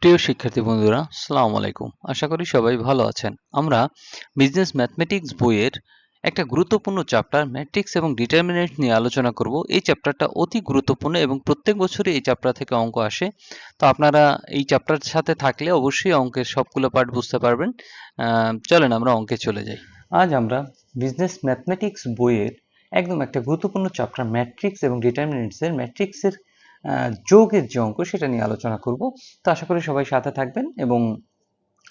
প্রিয় শিক্ষার্থী বন্ধুরা, আসসালামু আলাইকুম। আশা করি সবাই ভালো আছেন। আমরা বিজনেস ম্যাথমেটিক্স বইয়ের একটা গুরুত্বপূর্ণ চ্যাপ্টার ম্যাট্রিক্স এবং ডিটারমিনেন্ট নিয়ে আলোচনা করব। এই চ্যাপ্টারটা অতি গুরুত্বপূর্ণ এবং প্রত্যেক বছরই এই চ্যাপ্টার থেকে অঙ্ক আসে। তো আপনারা এই চ্যাপ্টারের সাথে থাকলে অবশ্যই অঙ্কের সবগুলো পার্ট বুঝতে পারবেন। চলেন আমরা অঙ্কে চলে যাই। আজ আমরা বিজনেস ম্যাথমেটিক্স বইয়ের একদম একটা গুরুত্বপূর্ণ চ্যাপ্টার ম্যাট্রিক্স এবং ডিটারমিনেন্টসের ম্যাট্রিক্সের যোগের যে অঙ্ক সেটা নিয়ে আলোচনা করব। তো আশা করি সবাই সাথে থাকবেন এবং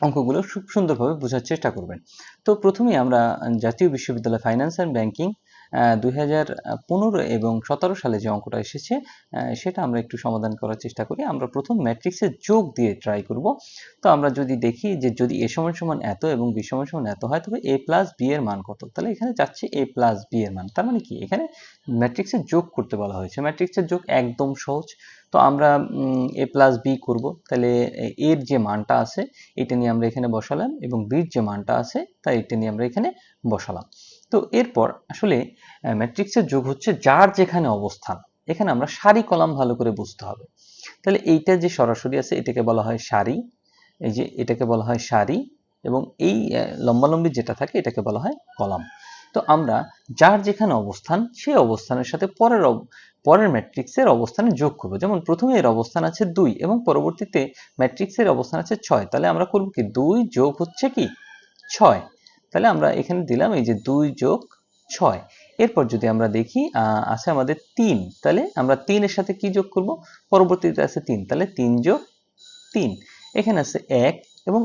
অঙ্কগুলো খুব সুন্দরভাবে বোঝার চেষ্টা করবেন। তো প্রথমেই আমরা জাতীয় বিশ্ববিদ্যালয় ফাইন্যান্স অ্যান্ড ব্যাংকিং 2015 এবং 17 সালে যে অঙ্কটা এসেছে সেটা আমরা একটু সমাধান করার চেষ্টা করি। আমরা প্রথম ম্যাট্রিক্সের যোগ দিয়ে ট্রাই করব। তো আমরা যদি দেখি যে যদি a সমান সমান এত এবং b সমান সমান এত হয় তবে a প্লাস b এর মান কত, তাহলে এখানে চাচ্ছি a প্লাস b এর মান। তার মানে কি এখানে ম্যাট্রিক্সের যোগ করতে বলা হয়েছে। ম্যাট্রিক্সের যোগ একদম সহজ। তো আমরা a প্লাস b করব, তাহলে এর যে মানটা আছে এটা নিয়ে আমরা এখানে বসালাম এবং বির যে মানটা আছে তাই এটা নিয়ে আমরা এখানে বসালাম। তো এরপর আসলে ম্যাট্রিক্সের যোগ হচ্ছে যার যেখানে অবস্থান। এখানে আমরা সারি কলাম ভালো করে বুঝতে হবে। তাহলে এইটা যে সরাসরি আছে এটাকে বলা হয় সারি, এই যে এটাকে বলা হয় সারি এবং এই লম্বালম্বি যেটা থাকে এটাকে বলা হয় কলাম। তো আমরা যার যেখানে অবস্থান সেই অবস্থানের সাথে পরের ম্যাট্রিক্সের অবস্থানে যোগ করব। যেমন প্রথমে এর অবস্থান আছে 2 এবং পরবর্তীতে ম্যাট্রিক্সের অবস্থান আছে 6, তাহলে আমরা করব কি 2 যোগ হচ্ছে কি 6, তাহলে আমরা এখানে দিলাম এই যে 2 যোগ 6। এরপর যদি আমরা দেখি আছে আমাদের 3, তাহলে আমরা 3 এর সাথে কি যোগ করব, পরবর্তীতে আছে 3, তাহলে 3 যোগ 3। এখানে আছে 1 এবং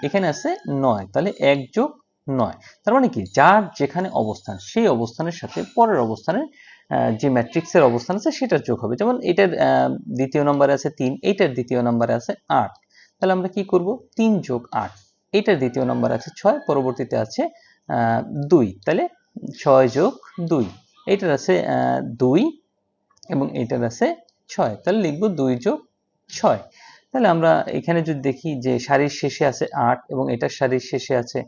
এখানে আছে 9, তাহলে 1 যোগ 9। তার মানে কি যার যেখানে অবস্থান সেই অবস্থানের সাথে পরের অবস্থানের যে ম্যাট্রিক্সের অবস্থান আছে সেটার যোগ হবে। যেমন এটার দ্বিতীয় নম্বরে আছে 3, এইটার দ্বিতীয় নম্বরে আছে 8, তাহলে আমরা কি করব 3 যোগ 8। এইটার দ্বিতীয় নম্বরে আছে 6, পরবর্তীতে আছে 2, তাহলে 6 যোগ 2। এইটার আছে 2 এবং এইটার আছে 6, তাহলে লিখব 2 যোগ 6। তাহলে আমরা এখানে যদি দেখি যে সারির শেষে আছে 8 এবং এটার সারির শেষে আছে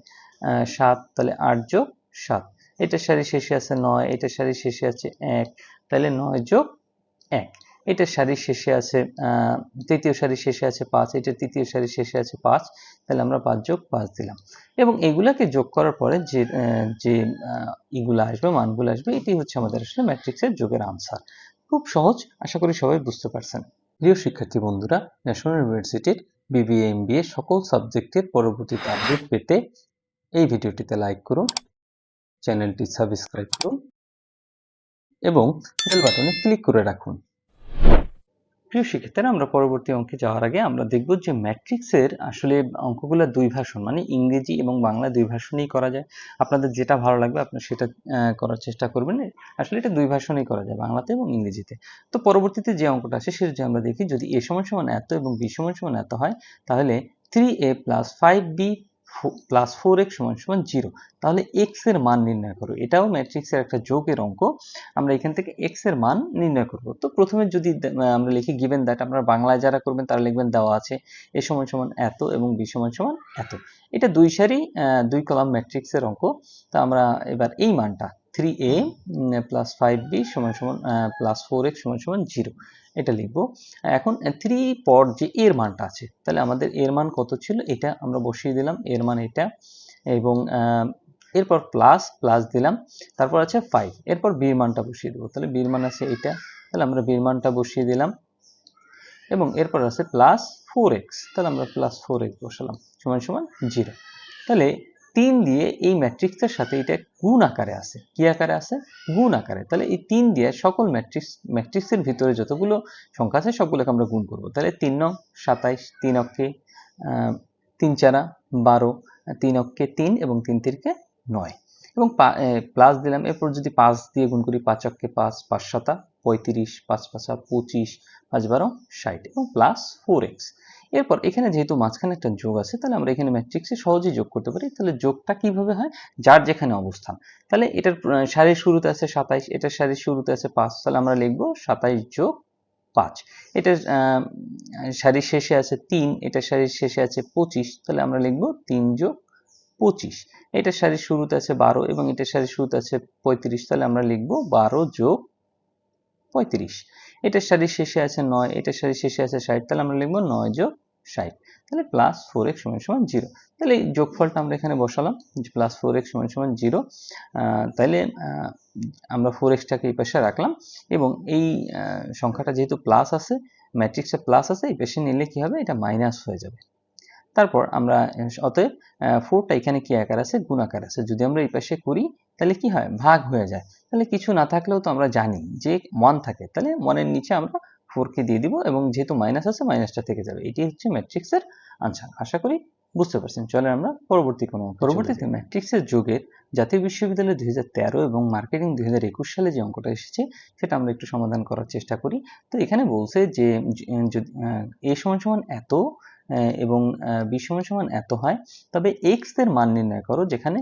7, তাহলে 8 যোগ 7। এটার সারির শেষে আছে 9, এটার সারির শেষে আছে 1, তাহলে 9 যোগ 1। এটার সারির শেষে আছে তৃতীয় সারির শেষে আছে 5, এটার তৃতীয় সারির শেষে আছে 5, তাহলে আমরা 5 যোগ 5 দিলাম। এবং এগুলাকে যোগ করার পরে যে ইগুলা আসবে, মানগুলো আসবে, এটি হচ্ছে আমাদের আসলে ম্যাট্রিক্সের যোগের আনসার। খুব সহজ, আশা করি সবাই বুঝতে পারছেন। প্রিয় শিক্ষার্থী বন্ধুরা, ন্যাশনাল ইউনিভার্সিটির বিবিএ এমবিএ সকল সাবজেক্টের পরবর্তীতে আপডেট পেতে এই ভিডিওটিতে লাইক করুন, চ্যানেলটি সাবস্ক্রাইব করুন এবং বেল বাটনে ক্লিক করে রাখুন। প্রিয় শিক্ষার্থীরা, আমরা পরবর্তী অঙ্কে যাওয়ার আগে আমরা দেখব যে ম্যাট্রিক্সের আসলে অঙ্কগুলো দুই ভার্সন, মানে ইংরেজি এবং বাংলা দুই ভার্সনেই করা যায়। আপনাদের যেটা ভালো লাগবে আপনারা সেটা করার চেষ্টা করবেন। আসলে এটা দুই ভার্সনেই করা যায়, বাংলাতে এবং ইংরেজিতে। তো পরবর্তীতে যে অঙ্কটা আসে সেটা যদি আমরা দেখি, যদি a সমান সমান এত এবং b সমান সমান এত হয় তাহলে 3a plus 5b plus 4x সমান সমান 0, তাহলে x এর মান নির্ণয় করো। এটাও ম্যাট্রিক্সের একটা যোগের অঙ্ক। আমরা এখান থেকে x এর মান নির্ণয় করব। তো প্রথমে যদি আমরা লিখি গিভেন দ্যাট, আপনারা বাংলায় যারা করবেন তারা লিখবেন দেওয়া আছে a সমান সমান এত এবং b সমান সমান এত। এটা দুই সারি দুই কলাম ম্যাট্রিক্সের অঙ্ক। তো আমরা এবার এই মানটা 3a প্লাস 5b সমান সমান প্লাস 4x সমান সমান 0 এটা লিখবো। এখন 3 পর যে এর মানটা আছে, তাহলে আমাদের এর মান কত ছিল এটা আমরা বসিয়ে দিলাম, এর মান এটা, এবং এরপর প্লাস প্লাস দিলাম, তারপর আছে 5, এরপর বীর মানটা বসিয়ে দেবো। তাহলে বীর মান আছে এটা, তাহলে আমরা বীর মানটা বসিয়ে দিলাম এবং এরপর আছে প্লাস 4x, তাহলে আমরা প্লাস 4x বসালাম সমান সমান 0। তাহলে 3 দিয়ে এই ম্যাট্রিক্সের সাথে এটা গুণ আকারে আছে। কি আকারে আছে? গুণ আকারে। তাহলে এই 3 দিয়ে সকল ম্যাট্রিক্সের ভিতরে যতগুলো সংখ্যা আছে সবগুলোকে আমরা গুণ করব। তাহলে 3 নং 27, 3 অক্ষে 3 চারা 12, 3 অক্ষে 3 এবং 3 তিরকে 9 এবং প্লাস দিলাম। এরপর যদি 5 দিয়ে গুণ করি, 5 অক্ষে 5, 5 সাতা 35, 5 পাঁচা 25, 5 12 60 এবং প্লাস 4x। এরপর এখানে যেহেতু মাঝখানে একটা যোগ আছে তাহলে আমরা এখানে ম্যাট্রিক্সে সহজেই যোগ করতে পারি। তাহলে যোগটা কিভাবে হয়? যার যেখানে অবস্থান। তাহলে এটার সারির শুরুতে আছে 27, এটার সারির শুরুতে আছে 5, তাহলে আমরা লিখব 27 যোগ 5। এটার সারির শেষে আছে 3, এটার সারির শেষে আছে 25, তাহলে আমরা লিখব 3 যোগ 25। এটার সারির শুরুতে আছে 12 এবং এটার সারির শুরুতে আছে 35, তাহলে আমরা লিখব 12 যোগ 35। এটার সারির শেষে আছে 9, এটার সারির শেষে আছে 60, তাহলে আমরা লিখবো 9 যোগ 60, তাহলে প্লাস 4x সমান সমান 0। তাহলে এই যোগফলটা আমরা এখানে বসালাম যে প্লাস 4x সমান সমান 0। তাহলে আমরা 4x-টাকে এই পাশে রাখলাম এবং এই সংখ্যাটা যেহেতু প্লাস আছে, ম্যাট্রিক্সে প্লাস আছে, এই পাশে নিলে কি হবে, এটা মাইনাস হয়ে যাবে। তারপর আমরা অতএব 4টা এখানে কি আকার আছে, গুণ আকার আছে। যদি আমরা এই পাশে করি তাহলে কি হয়, ভাগ হয়ে যায়। তাহলে কিছু না থাকলেও তো আমরা জানি যে 1 থাকে, তাহলে 1-এর নিচে আমরা 4কে দিয়ে দিব এবং যেহেতু মাইনাস আছে মাইনাসটা থেকে যাবে। এটি হচ্ছে ম্যাট্রিক্সের আনসার। আশা করি বুঝতে পারছেন। চলেন আমরা পরবর্তীতে ম্যাট্রিক্সের যোগের জাতীয় বিশ্ববিদ্যালয় 2013 এবং মার্কেটিং 2021 সালে যে অঙ্কটা এসেছে সেটা আমরা একটু সমাধান করার চেষ্টা করি। তো এখানে বলছে যে a সমান সমান এত এবং b সমান সমান এত হয়, তবে x এর মান নির্ণয় করো যেখানে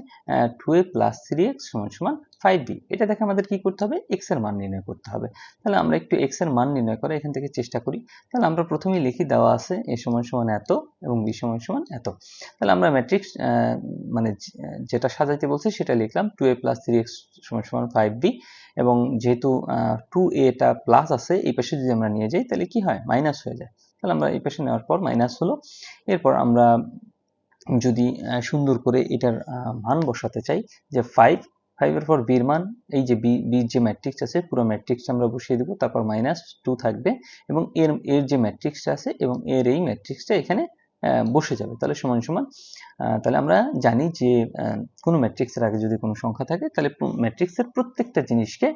2a plus 3x সমান সমান 5b। এটা দেখে আমাদের কি করতে হবে, x এর মান নির্ণয় করতে হবে। তাহলে আমরা একটু x এর মান নির্ণয় করে এখান থেকে চেষ্টা করি। তাহলে আমরা প্রথমেই লিখি, দেওয়া আছে a সমান সমান এত এবং b সমান সমান এত। তাহলে আমরা ম্যাট্রিক্স মানে যেটা সাজাইতে বলছি সেটা লিখলাম, 2a plus 3x সমান সমান 5b, এবং যেহেতু 2a টা প্লাস আছে এই পাশে যদি আমরা নিয়ে যাই তাহলে কি হয়, মাইনাস হয়ে যায়। তাহলে আমরা এই পাশে নেওয়ার পর মাইনাস হলো। এরপর আমরা যদি সুন্দর করে এটার মান বসাতে চাই, যে 5 এর পর b এর মান, এই যে b যে ম্যাট্রিক্স আছে পুরো ম্যাট্রিক্সটা আমরা বসিয়ে দেব, তারপর -2 থাকবে এবং এর যে ম্যাট্রিক্সটা আছে এবং এর এই ম্যাট্রিক্সটা এখানে বসে যাবে। তাহলে সমান সমান, তাহলে আমরা জানি যে কোনো ম্যাট্রিক্সের আগে যদি কোনো সংখ্যা থাকে তাহলে ম্যাট্রিক্সের প্রত্যেকটা জিনিসকে,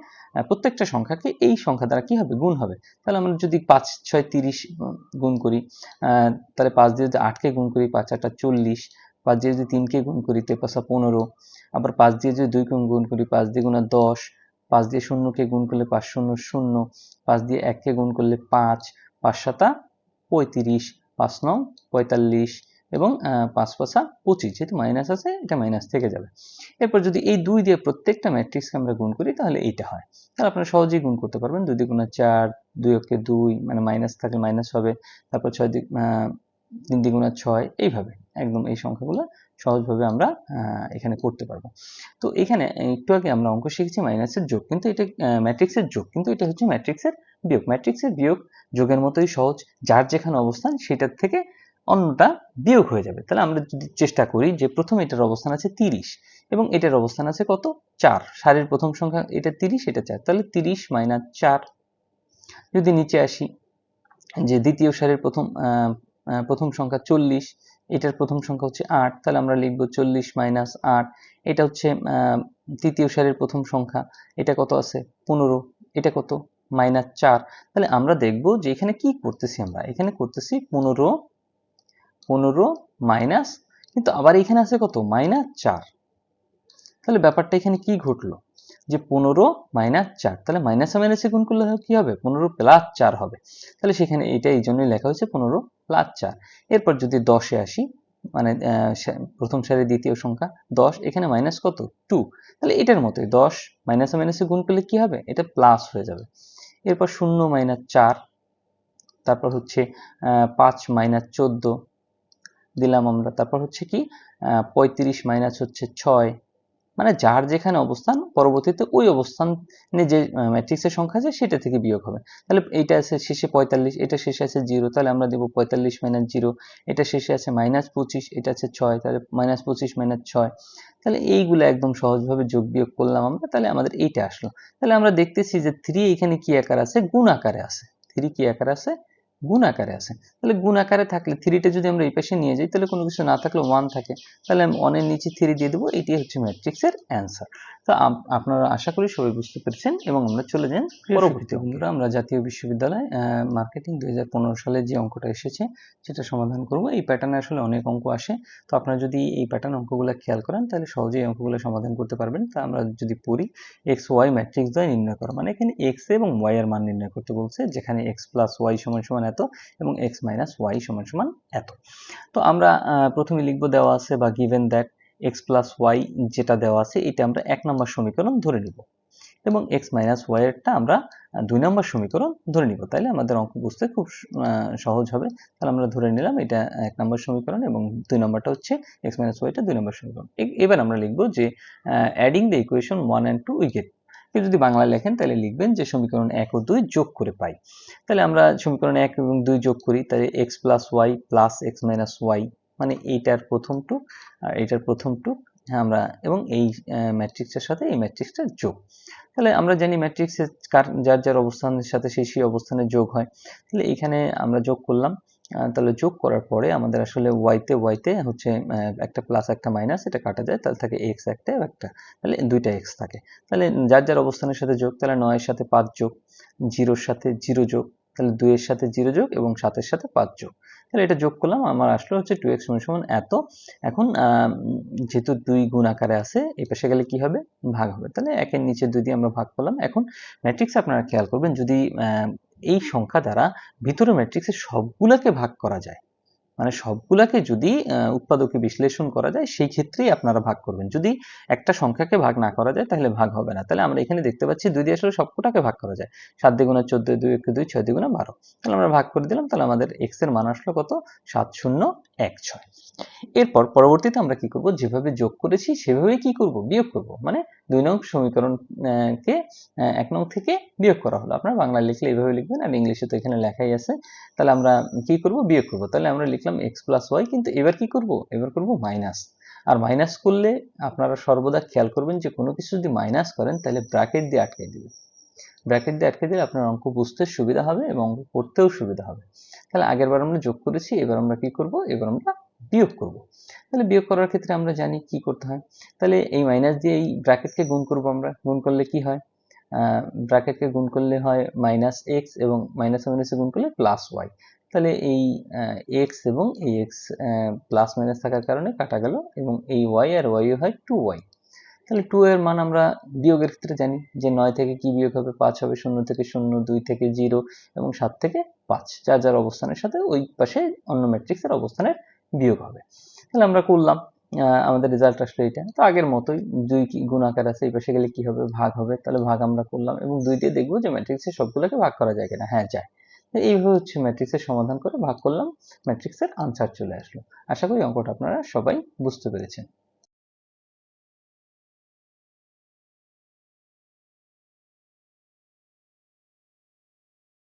প্রত্যেকটা সংখ্যাকে এই সংখ্যা দ্বারা কি হবে, গুণ হবে। তাহলে আমরা যদি 5 6 30 গুণ করি, তাহলে 5 দিয়ে যদি 8কে গুণ করি 5 8 40, 5 দিয়ে যদি 3কে গুণ করি 3 5 15, আবার 5 দিয়ে যদি 2কে গুণ করি 5 দিয়ে গুণা 10, 5 দিয়ে 0কে গুণ করলে 5 0 0, 5 দিয়ে 1কে গুণ করলে 5, 5 7 35, 5 9 45 এবং 5 5 25, যেহেতু মাইনাস আছে এটা মাইনাস থেকে যাবে। এরপর যদি এই 2 দিয়ে প্রত্যেকটা ম্যাট্রিক্সকে আমরা গুণ করি তাহলে এইটা হয়। তাহলে আপনারা সহজেই গুণ করতে পারবেন, 2 দিয়ে গুণা 4, 2 একে 2, মানে মাইনাস থাকলে মাইনাস হবে, তারপর 6 দিয়ে 3 দিয়ে গুণা 6, এইভাবে একদম এই সংখ্যাগুলো সহজভাবে আমরা এখানে করতে পারবো। তো এখানে একটু আগে আমরা অঙ্ক শিখেছি মাইনাসের যোগ, কিন্তু এটা ম্যাট্রিক্সের যোগ, কিন্তু এটা হচ্ছে ম্যাট্রিক্সের বিয়োগ। ম্যাট্রিক্সের বিয়োগ যোগের মতোই সহজ, যার যেখানে অবস্থান সেটার থেকে অন্যটা বিয়োগ হয়ে যাবে। তাহলে আমরা যদি চেষ্টা করি যে প্রথমে এটার অবস্থান আছে 30 এবং এটার অবস্থান আছে কত, 4, সারির প্রথম সংখ্যা এটা 30 এটা 4, তাহলে 30 মাইনাস 4। যদি নিচে আসি, যে দ্বিতীয় সারির প্রথম সংখ্যা 40, এটার প্রথম সংখ্যা হচ্ছে 8, তাহলে আমরা লিখব 40 মাইনাস 8। এটা হচ্ছে তৃতীয় সারির প্রথম সংখ্যা, এটা কত আছে 15, এটা কত মাইনাস 4। তাহলে আমরা দেখব যে এখানে কি করতেছি, আমরা এখানে করতেছি 15 মাইনাস, কিন্তু আবার এখানে আছে কত, মাইনাস 4। তাহলে ব্যাপারটা এখানে কি ঘটলো, যে 15 মাইনাস 4, তাহলে মাইনাসে মাইনাসে গুণ করলে কি হবে, 15 প্লাস 4 হবে। তাহলে সেখানে এটা এই জন্যই লেখা হয়েছে 15 প্লাস 4। এরপর যদি 10-এ আসি, মানে প্রথম সারির দ্বিতীয় সংখ্যা 10, এখানে মাইনাস কত, 2, তাহলে এটার মতোই 10 মাইনাসে মাইনাসে গুণ করলে কি হবে, এটা প্লাস হয়ে যাবে। এরপর 0 মাইনাস 4, তারপর হচ্ছে 5 মাইনাস 14 দিলাম আমরা, তারপর হচ্ছে কি 35 মাইনাস হচ্ছে 6, মানে যার যেখানে অবস্থান পরবর্তীতে ওই অবস্থানে যে ম্যাট্রিক্সের সংখ্যা আছে সেটা থেকে বিয়োগ হবে। তাহলে এইটা আছে শেষে 45, এটা শেষে আছে 0, তাহলে আমরা দেব 45 মাইনাস 0, এটা শেষে আছে মাইনাস 25, এটা আছে 6, তাহলে মাইনাস 25 মাইনাস 6। তাহলে এইগুলো একদম সহজভাবে যোগ বিয়োগ করলাম আমরা, তাহলে আমাদের এইটা আসলো। তাহলে আমরা দেখতেছি যে 3 এখানে কি আকার আছে, গুণ আকারে আছে। 3 কি আকারে আছে, গুণ আকারে আছে। তাহলে গুণ আকারে থাকলে 3টা যদি আমরা এই পাশে নিয়ে যাই তাহলে কোনো কিছু না থাকলে 1 থাকে, তাহলে আমি 1 এর নিচে 3 দিয়ে দেবো, এটাই হচ্ছে ম্যাট্রিক্সের অ্যান্সার। তো আপনারা আশা করি সবাই বুঝতে পেরেছেন এবং আমরা চলে যান পরবর্তী বন্ধুরা। আমরা জাতীয় বিশ্ববিদ্যালয় মার্কেটিং 2015 সালে যে অঙ্কটা এসেছে সেটা সমাধান করব। এই প্যাটার্নে আসলে অনেক অঙ্ক আসে, তো আপনারা যদি এই প্যাটার্ন অঙ্কগুলো খেয়াল করেন তাহলে সহজেই অঙ্কগুলো সমাধান করতে পারবেন। তা আমরা যদি পড়ি, এক্স ওয়াই ম্যাট্রিক্স দ্বয় নির্ণয় করো, মানে এখানে এক্স এবং ওয়াই এর মান নির্ণয় করতে বলছে, যেখানে এক্স প্লাস ওয়াই সমান সমান এত এবং x মাইনাস ওয়াই সমান সমান এত। তো আমরা প্রথমে লিখব, দেওয়া আছে বা given that x plus y যেটা দেওয়া আছে এটা আমরা 1 নম্বর সমীকরণ ধরে নিব এবং x মাইনাস ওয়াই এরটা আমরা 2 নম্বর সমীকরণ ধরে নিব। তাইলে আমাদের অঙ্ক বুঝতে খুব সহজ হবে। তাহলে আমরা ধরে নিলাম এটা 1 নম্বর সমীকরণ এবং 2 নম্বরটা হচ্ছে x মাইনাস ওয়াইটা 2 নম্বর সমীকরণ। এবার আমরা লিখব যে adding the equation 1 and 2 we get, যদি বাংলা লেখেন তাহলে লিখবেন যে সমীকরণ 1 ও 2 যোগ করে পাই। তাহলে আমরা সমীকরণ 1 এবং 2 যোগ করি, তাহলে x plus y plus x minus y, মানে এইটার প্রথম টুক আর এইটার প্রথম টুক আমরা, এবং এই ম্যাট্রিক্সের সাথে এই ম্যাট্রিক্সটার যোগ। তাহলে আমরা জানি ম্যাট্রিক্সের যার যার অবস্থানের সাথে সেই অবস্থানে যোগ হয়। তাহলে এখানে আমরা যোগ করলাম, তাহলে যোগ করার পরে আমাদের আসলে ওয়াইতে হচ্ছে একটা প্লাস একটা মাইনাস, এটা কাটা যায়, তাহলে থাকে এক্স একটা একটা, তাহলে দুইটা এক্স থাকে। তাহলে যার যার অবস্থানের সাথে যোগ, তাহলে 9 এর সাথে 5 যোগ, 0 সাথে 0 যোগ, তাহলে 2 এর সাথে 0 যোগ এবং 7 এর সাথে 5 যোগ। তাহলে এটা যোগ করলাম, আমার আসলে হচ্ছে 2x সমান এত। এখন যেহেতু 2 গুণ আকারে আছে, এই পাশে গেলে কি হবে, ভাগ হবে। তাহলে 1 এর নিচে 2 দিয়ে আমরা ভাগ করলাম। এখন ম্যাট্রিক্স আপনারা খেয়াল করবেন, যদি এই সংখ্যা দ্বারা ভিতরে ম্যাট্রিক্সের সবগুলাকে ভাগ করা যায়, মানে সবগুলাকে যদি উৎপাদকে বিশ্লেষণ করা যায়, সেই ক্ষেত্রেই আপনারা ভাগ করবেন। যদি একটা সংখ্যাকে ভাগ না করা যায় তাহলে ভাগ হবে না। তাহলে আমরা এখানে দেখতে পাচ্ছি 2 দিয়ে আসলে সবকটাকে ভাগ করা যায়। 7 দ্বিগুণে 14, 2 একে 2, 6 দ্বিগুণে 12। তাহলে আমরা ভাগ করে দিলাম, তাহলে আমাদের x এর মান আসলো কত, 7016। এরপর পরবর্তীতে আমরা কি করব, যেভাবে যোগ করেছি সেভাবেই কি করব, বিয়োগ করব। মানে 2 নং সমীকরণ কে 1 নং থেকে বিয়োগ করা হলো। আপনারা বাংলা লিখলে এইভাবে লিখবেন, আর ইংলিশে তো এখানে লেখাই আছে। তাহলে আমরা কি করব, বিয়োগ করব। তাহলে আমরা লিখলাম x প্লাস ওয়াই, কিন্তু এবার কি করব, এবার করব মাইনাস। আর মাইনাস করলে আপনারা সর্বদা খেয়াল করবেন যে কোনো কিছু যদি মাইনাস করেন তাহলে ব্র্যাকেট দিয়ে আটকে দিবেন। ব্র্যাকেট দিয়ে আটকে দিলে আপনার অঙ্ক বুঝতে সুবিধা হবে এবং অঙ্ক করতেও সুবিধা হবে। তাহলে আগেরবার আমরা যোগ করেছি, এবার আমরা কি করব, এবার আমরা বিয়োগ করব। তাহলে বিয়োগ করার ক্ষেত্রে আমরা জানি কি করতে হয়। তাহলে এই মাইনাস দিয়ে এই ব্র্যাকেটকে গুণ করব, আমরা গুণ করলে কি হয়, ব্র্যাকেটকে গুণ করলে হয় মাইনাস এক্স, এবং মাইনাস মাইনাসে গুণ করলে প্লাস ওয়াই। তাহলে এই এক্স এবং এই এক্স প্লাস মাইনাস থাকার কারণে কাটা গেল, এবং এই ওয়াই আর ওয়াই হয় 2y। তাহলে 2 এর মান আমরা বিয়োগের ক্ষেত্রে জানি যে 9 থেকে কি বিয়োগ হবে, 5 হবে, 0 থেকে 0, 2 থেকে 0 এবং 7 থেকে 5, যার যার অবস্থানের সাথে ওই পাশে অন্য ম্যাট্রিক্সের অবস্থানের বিয়োগ হবে। তাহলে আমরা করলাম, আমাদের রেজাল্ট আসলো এটা। তো আগের মতোই 2 কি গুণ আকার আছে, এই পাশে গেলে কি হবে, ভাগ হবে। তাহলে ভাগ আমরা করলাম এবং 2 দিয়ে দেখবো যে ম্যাট্রিক্সের সবগুলোকে ভাগ করা যায় কিনা। হ্যাঁ, যায়। এইভাবে হচ্ছে ম্যাট্রিক্সের সমাধান করে ভাগ করলাম, ম্যাট্রিক্সের আনসার চলে আসলো। আশা করি অঙ্কটা আপনারা সবাই বুঝতে পেরেছেন।